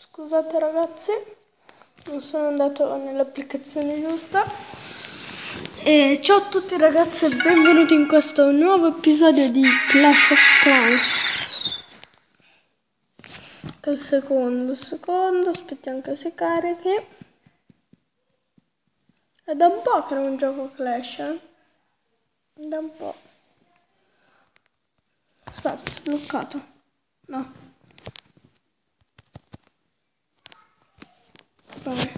Scusate ragazzi, non sono andato nell'applicazione giusta. E ciao a tutti ragazzi e benvenuti in questo nuovo episodio di Clash of Clans. Che secondo, aspettiamo che si carichi. È da un po' che non gioco Clash, Da un po'. Aspetta, si è bloccato. No. Vai.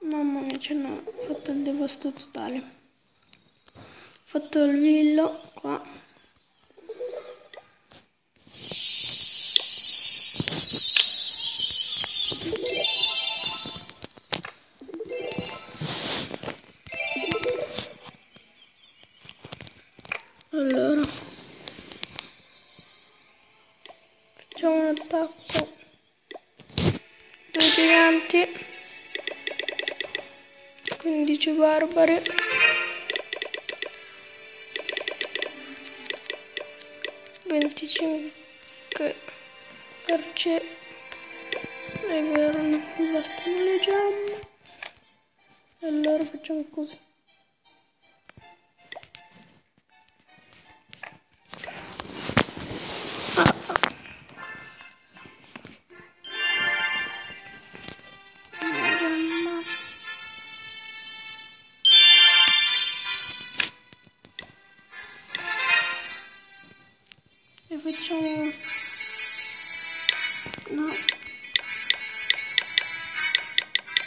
Mamma mia, ce n'ho fatto il devasto totale. Ho fatto il villo qua. Allora facciamo un attacco. 2 giganti, 15 barbari, 25 perce, è vero, non mi bastano le gemme. Allora facciamo così. E facciamo no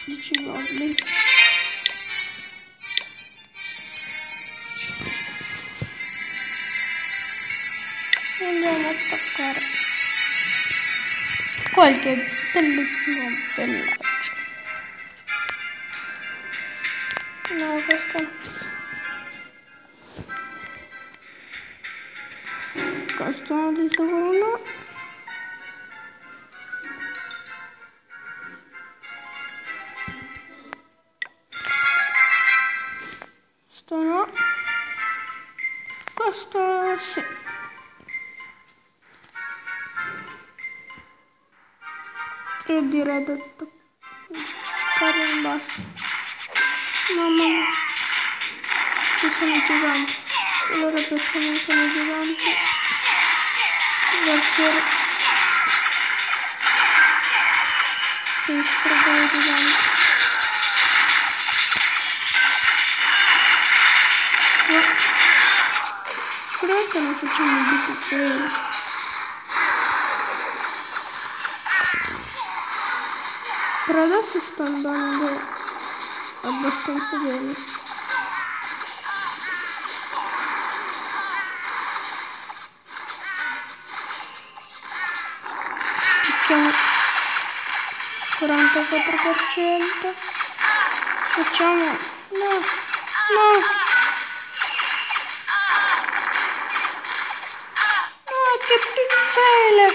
10 goblin. E andiamo a attaccare qualche bellissimo villaggio. No, questo di sicuro no. Sto no. Questo sì. Io direi da toccare in basso. Mamma mia, ci sono i giganti. Allora piazziamo anche i giganti. Guardiere. Che distruggono i giganti. Però che non facciamo il difficile. Per adesso sta andando abbastanza bene. Facciamo 44%. Facciamo no. Che pizzelle!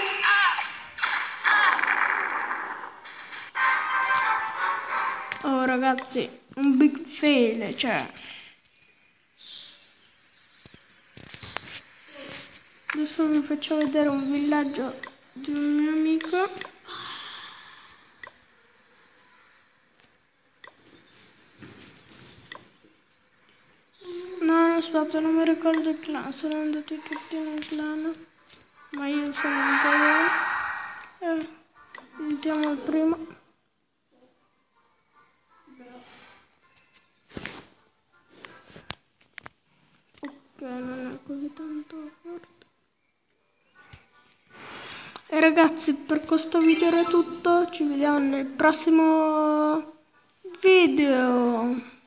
Oh ragazzi, un big fail, cioè. Adesso vi faccio vedere un villaggio di un mio amico. No, aspetta, non mi ricordo il clan, sono andati tutti nel clan. Ma io sono un po'. Andiamo al primo. Ok, non è così tanto forte. E ragazzi, per questo video era tutto. Ci vediamo nel prossimo video.